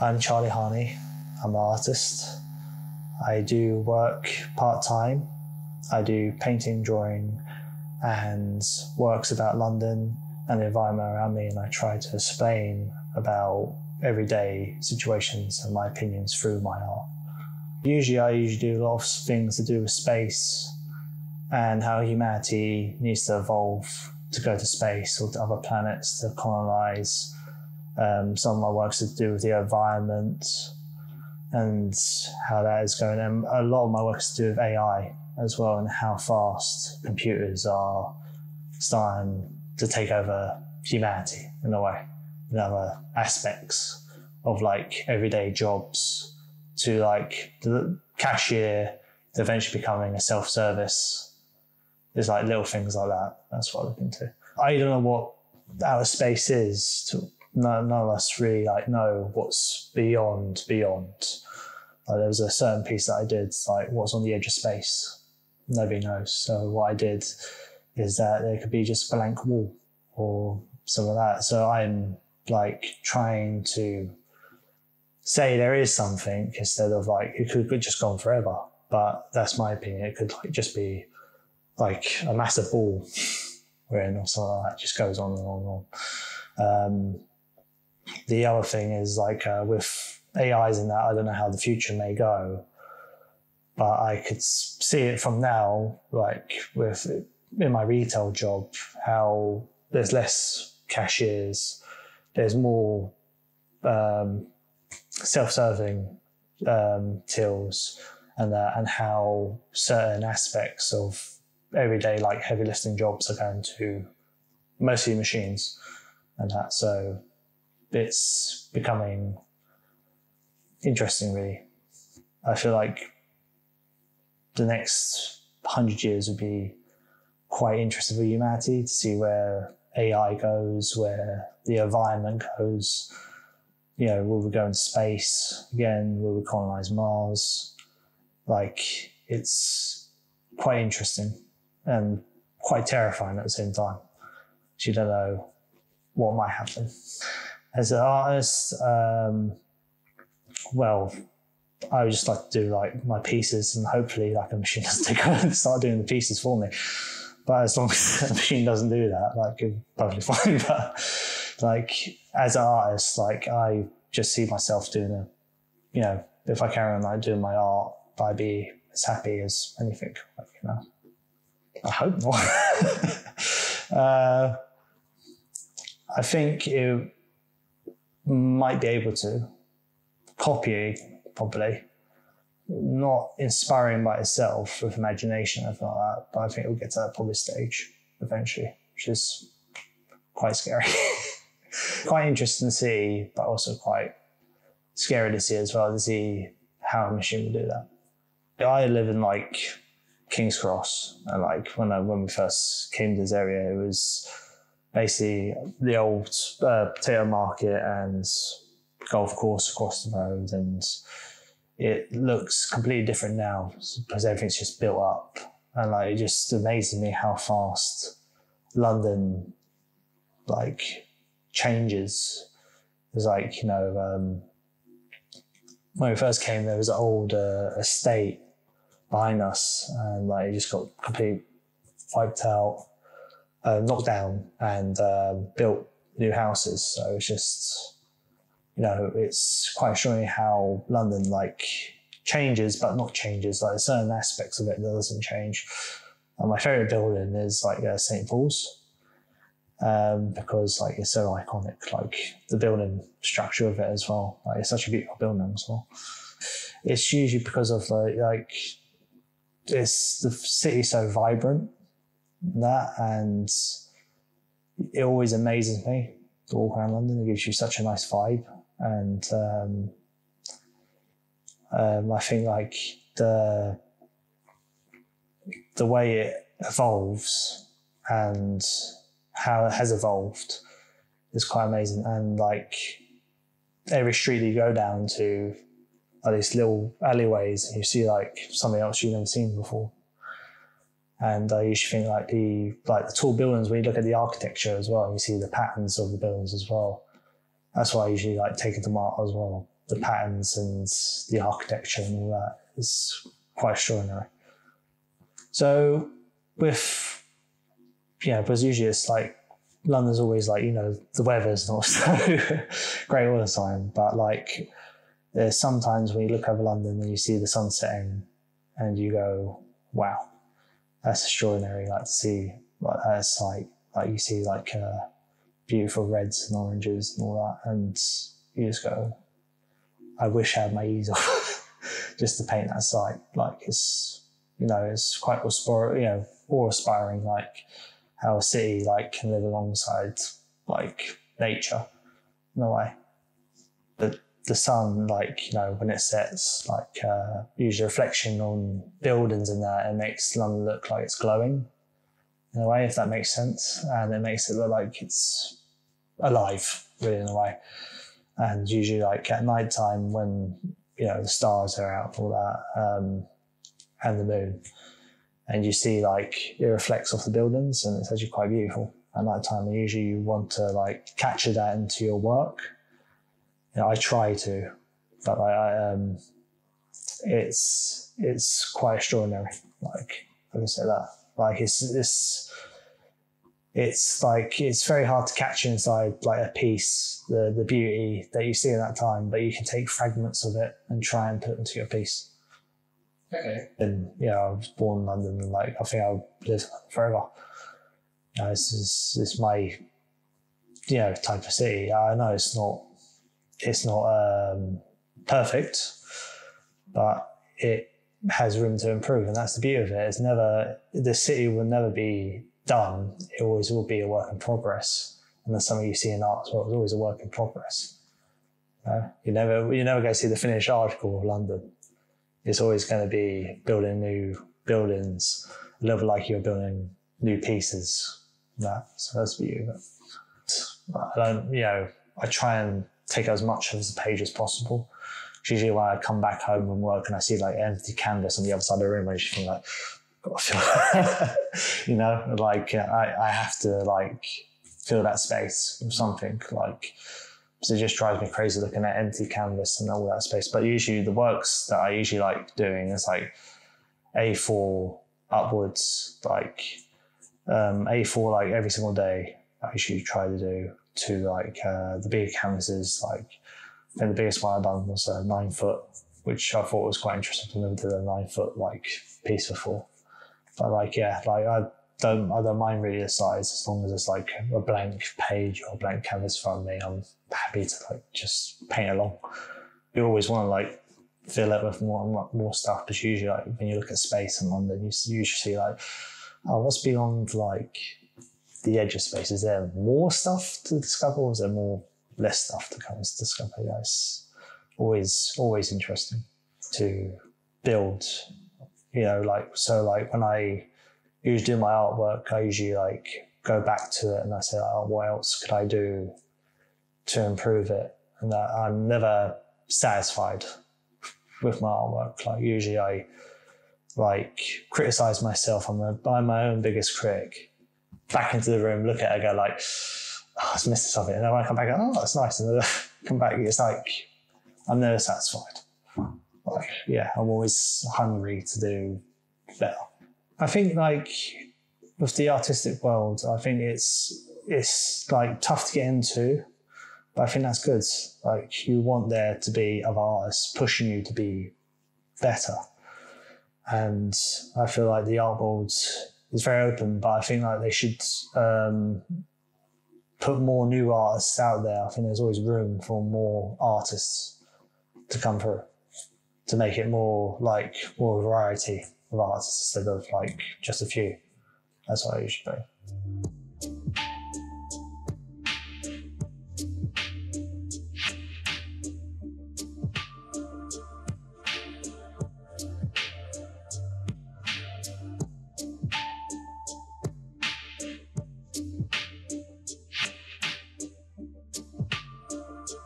I'm Charlie Harney. I'm an artist. I do work part-time. I do painting, drawing, and works about London and the environment around me, and I try to explain about everyday situations and my opinions through my art. I do a lot of things to do with space and how humanity needs to evolve to go to space or to other planets to colonize. Some of my work's to do with the environment and how that is going. And a lot of my work is to do with AI as well, and how fast computers are starting to take over humanity in a way, in other aspects of like everyday jobs, to like the cashier to eventually becoming a self-service. There's like little things like that. That's what I look into. I don't know what outer space is. None of us really like know what's beyond. There was a certain piece that I did, like what's on the edge of space. Nobody knows. So what I did is that there could be just a blank wall or something like that. So I'm like trying to say there is something instead of like it could just go on forever. But that's my opinion. It could like just be like a massive ball we're in or something like that. It just goes on and on and on. The other thing is like with AIs and that, I don't know how the future may go, but I could see it from now, like in my retail job, how there's less cashiers, there's more self-serving tills and how certain aspects of everyday like heavy lifting jobs are going to mostly machines and that. So it's becoming interesting, really. I feel like the next 100 years would be quite interesting for humanity to see where AI goes, where the environment goes. You know, will we go into space again? Will we colonize Mars? Like, it's quite interesting and quite terrifying at the same time. So you don't know what might happen. As an artist, well, I would just like to do like my pieces, and hopefully like a machine doesn't take over and start doing the pieces for me. But as long as a machine doesn't do that, like it's perfectly fine. But like as an artist, like I just see myself doing if I carry on like doing my art, I'd be as happy as anything. Like, I hope not. I think it might be able to copy, probably not inspiring by itself with imagination or anything like that, but I think it will get to that probably stage eventually, which is quite scary. Quite interesting to see, but also quite scary to see as well, to see how a machine will do that. I live in like King's Cross, and like when we first came to this area, it was basically the old potato market and golf course across the road, and it looks completely different now because everything's just built up. And like it just amazes me how fast London like changes. There's like when we first came, there was an old estate behind us, and like it just got completely wiped out, knocked down, and built new houses. So it's just, it's quite showing how London like changes, but not changes. Like certain aspects of it that doesn't change. And my favorite building is like St. Paul's, because like it's so iconic. Like the building structure of it as well. Like it's such a beautiful building as well. It's usually because of like it's the city so vibrant and it always amazes me to walk around London. It gives you such a nice vibe, and I think like the way it evolves and how it has evolved is quite amazing. And like every street that you go down to are these little alleyways, and you see like something else you've never seen before. And I usually think like the tall buildings, when you look at the architecture as well, you see the patterns of the buildings as well. That's why I usually like take it to art as well. the patterns and the architecture and all that is quite extraordinary. So because usually it's like, London's always like, the weather's not so great all the time, but like there's sometimes when you look over London and you see the sun setting and you go, wow, that's extraordinary. Like to see like that sight, like you see like beautiful reds and oranges and all that, and you just go, I wish I had my easel just to paint that sight. Like it's quite awe-inspiring, like how a city like can live alongside like nature in a way. But the sun, like, when it sets, like usually reflection on buildings and that, it makes London look like it's glowing in a way, if that makes sense. And it makes it look like it's alive, really, in a way. And usually like at night time when, the stars are out and all that, and the moon, and you see like it reflects off the buildings, and it's actually quite beautiful at night time. And usually you want to like capture that into your work. I try to, but it's quite extraordinary. Like I say that, like it's like it's very hard to capture inside like a piece the beauty that you see in that time, but you can take fragments of it and try and put it into your piece. Okay. And I was born in London, and like I think I'll live forever. It's my type of city. I know it's not perfect, but it has room to improve, and that's the beauty of it. The city will never be done. It always will be a work in progress, and that's something you see in art as well. It's always a work in progress. You never go to see the finished article of London. It's always going to be building new buildings, a little bit like you're building new pieces. So that's the beauty of it. I try and take as much of the page as possible. Usually when I come back home from work and I see like empty canvas on the other side of the room, I just think like, I have to like fill that space with something, like, so it just drives me crazy looking at empty canvas and all that space. But usually the works that I usually like doing is like A4 upwards, like A4 like every single day. I usually try to do to like the bigger canvases. Like I think the biggest one I've done was a 9 foot, which I thought was quite interesting. I've never did a 9 foot like piece before. But like I don't mind really the size, as long as it's like a blank page or a blank canvas in front of me. I'm happy to like just paint along. You always want to like fill it with more stuff, because usually like when you look at space in London, you usually see like, oh, what's beyond like the edge of space? Is there more stuff to discover, or is there less stuff to come to discover? It's always interesting to build. Like when I usually do my artwork, I usually like go back to it and I say, oh, what else could I do to improve it? And that I'm never satisfied with my artwork. Like usually I like criticize myself. I'm my own biggest critic. Back into the room, look at it, go like, oh, I was missing something. And then when I come back, oh, that's nice. And then I come back, it's like, I'm never satisfied. Like, I'm always hungry to do better. I think like with the artistic world, I think it's like tough to get into, but I think that's good. Like you want there to be other artists pushing you to be better. And I feel like the art world is very open, but I think like they should put more new artists out there. I think there's always room for more artists to come through, to make it more variety of artists instead of like just a few. That's what I usually do.